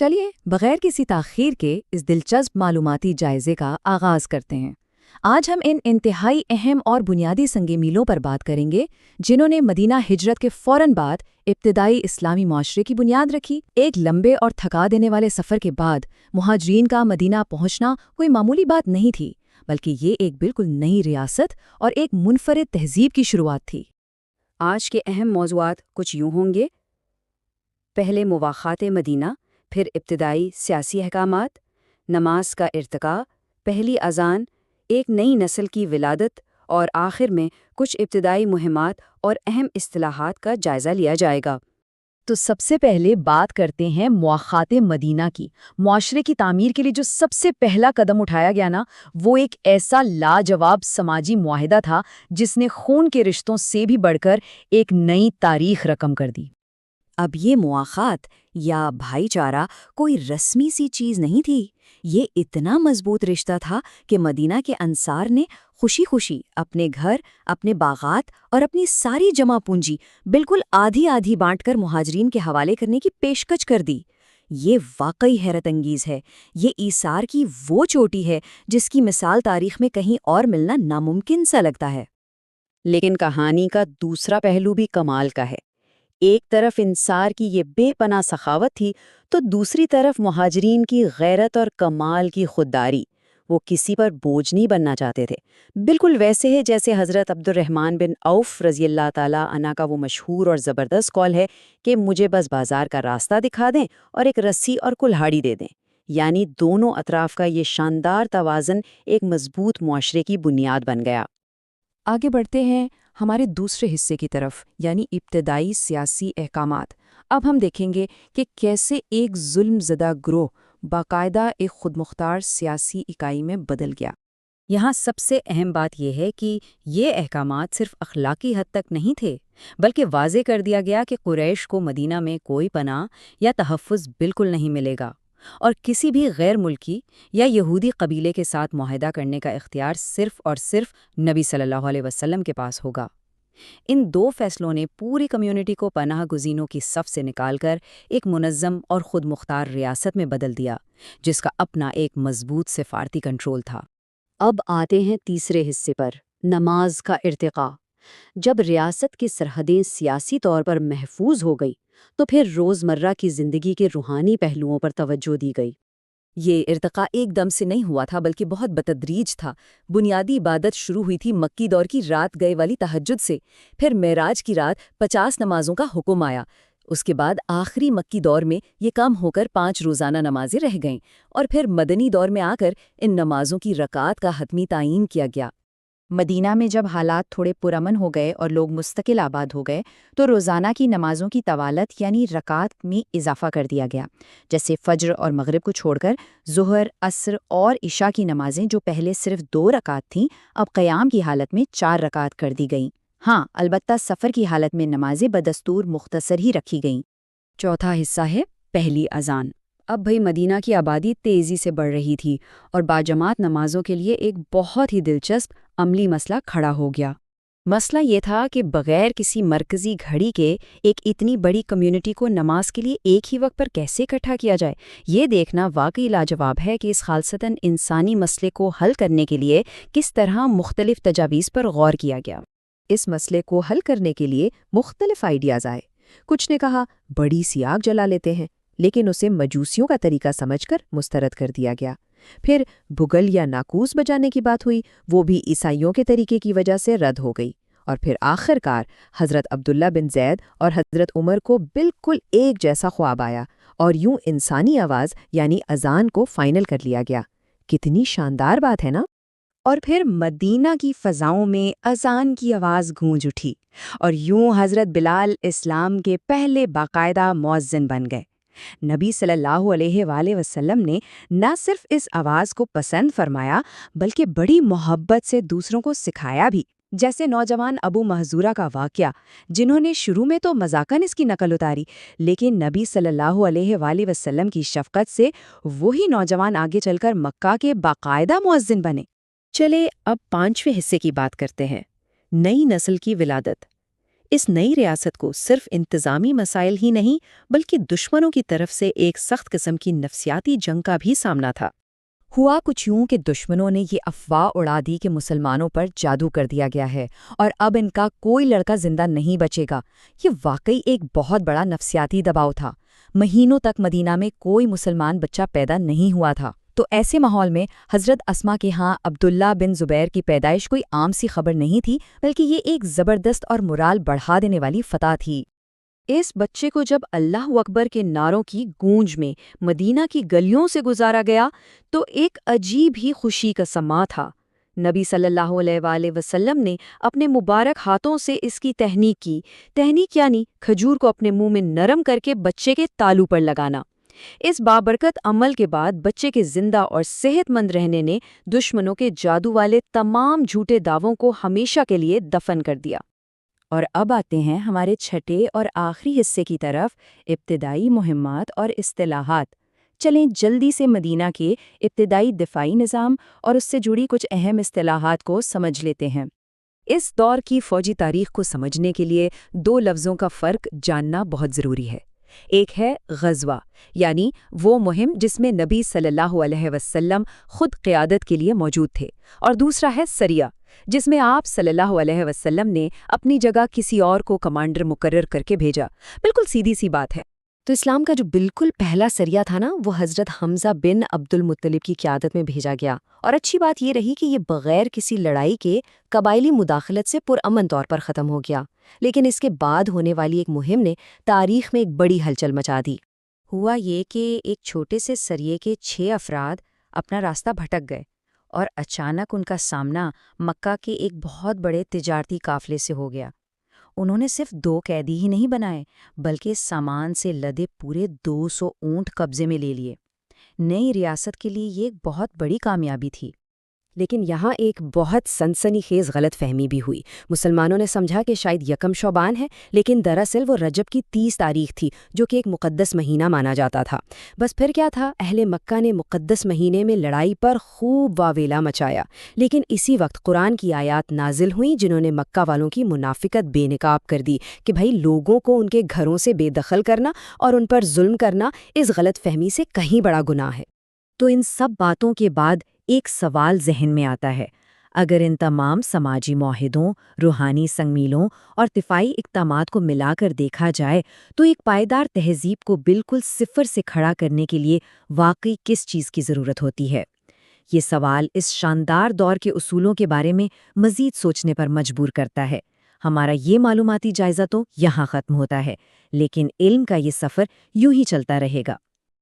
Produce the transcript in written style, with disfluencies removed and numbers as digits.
چلیے بغیر کسی تاخیر کے اس دلچسپ معلوماتی جائزے کا آغاز کرتے ہیں۔ آج ہم ان انتہائی اہم اور بنیادی سنگ میلوں پر بات کریں گے جنہوں نے مدینہ ہجرت کے فوراً بعد ابتدائی اسلامی معاشرے کی بنیاد رکھی۔ ایک لمبے اور تھکا دینے والے سفر کے بعد مہاجرین کا مدینہ پہنچنا کوئی معمولی بات نہیں تھی، بلکہ یہ ایک بالکل نئی ریاست اور ایک منفرد تہذیب کی شروعات تھی۔ آج کے اہم موضوعات کچھ یوں ہوں گے: پہلے مواخات مدینہ، پھر ابتدائی سیاسی احکامات، نماز کا ارتقاء، پہلی اذان، ایک نئی نسل کی ولادت، اور آخر میں کچھ ابتدائی مہمات اور اہم اصطلاحات کا جائزہ لیا جائے گا۔ تو سب سے پہلے بات کرتے ہیں مواخات مدینہ کی۔ معاشرے کی تعمیر کے لیے جو سب سے پہلا قدم اٹھایا گیا نا، وہ ایک ایسا لاجواب سماجی معاہدہ تھا جس نے خون کے رشتوں سے بھی بڑھ کر ایک نئی تاریخ رقم کر دی۔ اب یہ مواخات یا بھائی چارہ کوئی رسمی سی چیز نہیں تھی، یہ اتنا مضبوط رشتہ تھا کہ مدینہ کے انصار نے خوشی خوشی اپنے گھر، اپنے باغات اور اپنی ساری جمع پونجی بالکل آدھی آدھی بانٹ کر مہاجرین کے حوالے کرنے کی پیشکش کر دی۔ یہ واقعی حیرت انگیز ہے۔ یہ ایثار کی وہ چوٹی ہے جس کی مثال تاریخ میں کہیں اور ملنا ناممکن سا لگتا ہے۔ لیکن کہانی کا دوسرا پہلو بھی کمال کا ہے۔ ایک طرف انصار کی یہ بے پناہ سخاوت تھی تو دوسری طرف مہاجرین کی غیرت اور کمال کی خودداری۔ وہ کسی پر بوجھ نہیں بننا چاہتے تھے، بالکل ویسے ہے جیسے حضرت عبد الرحمن بن عوف رضی اللہ تعالیٰ عنہ کا وہ مشہور اور زبردست قول ہے کہ مجھے بس بازار کا راستہ دکھا دیں اور ایک رسی اور کلہاڑی دے دیں۔ یعنی دونوں اطراف کا یہ شاندار توازن ایک مضبوط معاشرے کی بنیاد بن گیا۔ آگے بڑھتے ہیں ہمارے دوسرے حصے کی طرف، یعنی ابتدائی سیاسی احکامات۔ اب ہم دیکھیں گے کہ کیسے ایک ظلم زدہ گروہ باقاعدہ ایک خود مختار سیاسی اکائی میں بدل گیا۔ یہاں سب سے اہم بات یہ ہے کہ یہ احکامات صرف اخلاقی حد تک نہیں تھے، بلکہ واضح کر دیا گیا کہ قریش کو مدینہ میں کوئی پناہ یا تحفظ بالکل نہیں ملے گا، اور کسی بھی غیر ملکی یا یہودی قبیلے کے ساتھ معاہدہ کرنے کا اختیار صرف اور صرف نبی صلی اللہ علیہ وسلم کے پاس ہوگا۔ ان دو فیصلوں نے پوری کمیونٹی کو پناہ گزینوں کی صف سے نکال کر ایک منظم اور خود مختار ریاست میں بدل دیا، جس کا اپنا ایک مضبوط سفارتی کنٹرول تھا۔ اب آتے ہیں تیسرے حصے پر، نماز کا ارتقاء۔ جب ریاست کی سرحدیں سیاسی طور پر محفوظ ہو گئی تو پھر روزمرہ کی زندگی کے روحانی پہلوؤں پر توجہ دی گئی۔ یہ ارتقاء ایک دم سے نہیں ہوا تھا، بلکہ بہت بتدریج تھا۔ بنیادی عبادت شروع ہوئی تھی مکی دور کی رات گئے والی تہجد سے، پھر معراج کی رات 50 نمازوں کا حکم آیا۔ اس کے بعد آخری مکی دور میں یہ کم ہو کر 5 روزانہ نمازیں رہ گئیں، اور پھر مدنی دور میں آ کر ان نمازوں کی رکعات کا حتمی تعین کیا گیا۔ مدینہ میں جب حالات تھوڑے پرامن ہو گئے اور لوگ مستقل آباد ہو گئے تو روزانہ کی نمازوں کی طوالت یعنی رکعات میں اضافہ کر دیا گیا، جیسے فجر اور مغرب کو چھوڑ کر ظہر، عصر اور عشاء کی نمازیں جو پہلے صرف 2 رکعات تھیں اب قیام کی حالت میں 4 رکعات کر دی گئیں۔ ہاں، البتہ سفر کی حالت میں نمازیں بدستور مختصر ہی رکھی گئیں۔ چوتھا حصہ ہے پہلی اذان۔ اب بھئی مدینہ کی آبادی تیزی سے بڑھ رہی تھی اور باجماعت نمازوں کے لیے ایک بہت ہی دلچسپ عملی مسئلہ کھڑا ہو گیا۔ مسئلہ یہ تھا کہ بغیر کسی مرکزی گھڑی کے ایک اتنی بڑی کمیونٹی کو نماز کے لیے ایک ہی وقت پر کیسے اکٹھا کیا جائے۔ یہ دیکھنا واقعی لاجواب ہے کہ اس خالصتاً انسانی مسئلے کو حل کرنے کے لیے کس طرح مختلف تجاویز پر غور کیا گیا۔ اس مسئلے کو حل کرنے کے لیے مختلف آئیڈیاز آئے۔ کچھ نے کہا بڑی سی آگ جلا لیتے ہیں، لیکن اسے مجوسیوں کا طریقہ سمجھ کر مسترد کر دیا گیا۔ پھر بھگل یا ناقوس بجانے کی بات ہوئی، وہ بھی عیسائیوں کے طریقے کی وجہ سے رد ہو گئی۔ اور پھر آخر کار حضرت عبداللہ بن زید اور حضرت عمر کو بالکل ایک جیسا خواب آیا اور یوں انسانی آواز یعنی اذان کو فائنل کر لیا گیا۔ کتنی شاندار بات ہے نا؟ اور پھر مدینہ کی فضاؤں میں اذان کی آواز گونج اٹھی اور یوں حضرت بلال اسلام کے پہلے باقاعدہ مؤذن بن گئے۔ نبی صلی اللہ علیہ وآلہ وسلم نے نہ صرف اس آواز کو پسند فرمایا بلکہ بڑی محبت سے دوسروں کو سکھایا بھی، جیسے نوجوان ابو محذورہ کا واقعہ، جنہوں نے شروع میں تو مذاقاً اس کی نقل اتاری، لیکن نبی صلی اللہ علیہ وآلہ وسلم کی شفقت سے وہی نوجوان آگے چل کر مکہ کے باقاعدہ مؤذن بنے۔ چلے اب 5ویں حصے کی بات کرتے ہیں، نئی نسل کی ولادت۔ اس نئی ریاست کو صرف انتظامی مسائل ہی نہیں بلکہ دشمنوں کی طرف سے ایک سخت قسم کی نفسیاتی جنگ کا بھی سامنا تھا۔ ہوا کچھ یوں کہ دشمنوں نے یہ افواہ اڑا دی کہ مسلمانوں پر جادو کر دیا گیا ہے اور اب ان کا کوئی لڑکا زندہ نہیں بچے گا۔ یہ واقعی ایک بہت بڑا نفسیاتی دباؤ تھا۔ مہینوں تک مدینہ میں کوئی مسلمان بچہ پیدا نہیں ہوا تھا۔ تو ایسے ماحول میں حضرت اسما کے ہاں عبداللہ بن زبیر کی پیدائش کوئی عام سی خبر نہیں تھی، بلکہ یہ ایک زبردست اور مورال بڑھا دینے والی فتح تھی۔ اس بچے کو جب اللہ اکبر کے نعروں کی گونج میں مدینہ کی گلیوں سے گزارا گیا تو ایک عجیب ہی خوشی کا سماں تھا۔ نبی صلی اللہ علیہ وآلہ وسلم نے اپنے مبارک ہاتھوں سے اس کی تہنیک کی۔ تہنیک یعنی کھجور کو اپنے منہ میں نرم کر کے بچے کے تالو پر لگانا۔ اس بابرکت عمل کے بعد بچے کے زندہ اور صحت مند رہنے نے دشمنوں کے جادو والے تمام جھوٹے دعووں کو ہمیشہ کے لیے دفن کر دیا۔ اور اب آتے ہیں ہمارے چھٹے اور آخری حصے کی طرف، ابتدائی مہمات اور اصطلاحات۔ چلیں جلدی سے مدینہ کے ابتدائی دفاعی نظام اور اس سے جڑی کچھ اہم اصطلاحات کو سمجھ لیتے ہیں۔ اس دور کی فوجی تاریخ کو سمجھنے کے لیے دو لفظوں کا فرق جاننا بہت ضروری ہے۔ ایک ہے غزوہ، یعنی وہ مہم جس میں نبی صلی اللہ علیہ وسلم خود قیادت کے لیے موجود تھے، اور دوسرا ہے سریہ، جس میں آپ صلی اللہ علیہ وسلم نے اپنی جگہ کسی اور کو کمانڈر مقرر کر کے بھیجا۔ بالکل سیدھی سی بات ہے۔ تو اسلام کا جو بالکل پہلا سریہ تھا نا، وہ حضرت حمزہ بن عبد المطلب کی قیادت میں بھیجا گیا، اور اچھی بات یہ رہی کہ یہ بغیر کسی لڑائی کے قبائلی مداخلت سے پرامن طور پر ختم ہو گیا۔ لیکن اس کے بعد ہونے والی ایک مہم نے تاریخ میں ایک بڑی ہلچل مچا دی۔ ہوا یہ کہ ایک چھوٹے سے سریے کے 6 افراد اپنا راستہ بھٹک گئے، اور اچانک ان کا سامنا مکہ کے ایک بہت بڑے تجارتی قافلے سے ہو گیا۔ انہوں نے صرف 2 قیدی ہی نہیں بنائے، بلکہ سامان سے لدے پورے 200 اونٹ قبضے میں لے لیے۔ نئی ریاست کے لیے یہ ایک بہت بڑی کامیابی تھی۔ لیکن یہاں ایک بہت سنسنی خیز غلط فہمی بھی ہوئی۔ مسلمانوں نے سمجھا کہ شاید یکم شعبان ہے، لیکن دراصل وہ رجب کی 30 تاریخ تھی، جو کہ ایک مقدس مہینہ مانا جاتا تھا۔ بس پھر کیا تھا، اہل مکہ نے مقدس مہینے میں لڑائی پر خوب واویلا مچایا۔ لیکن اسی وقت قرآن کی آیات نازل ہوئیں جنہوں نے مکہ والوں کی منافقت بے نقاب کر دی کہ بھائی لوگوں کو ان کے گھروں سے بے دخل کرنا اور ان پر ظلم کرنا اس غلط فہمی سے کہیں بڑا گناہ ہے۔ تو ان سب باتوں کے بعد ایک سوال ذہن میں آتا ہے، اگر ان تمام سماجی معاہدوں، روحانی سنگ میلوں اور دفاعی اقدامات کو ملا کر دیکھا جائے تو ایک پائیدار تہذیب کو بالکل صفر سے کھڑا کرنے کے لیے واقعی کس چیز کی ضرورت ہوتی ہے؟ یہ سوال اس شاندار دور کے اصولوں کے بارے میں مزید سوچنے پر مجبور کرتا ہے۔ ہمارا یہ معلوماتی جائزہ تو یہاں ختم ہوتا ہے، لیکن علم کا یہ سفر یوں ہی چلتا رہے گا۔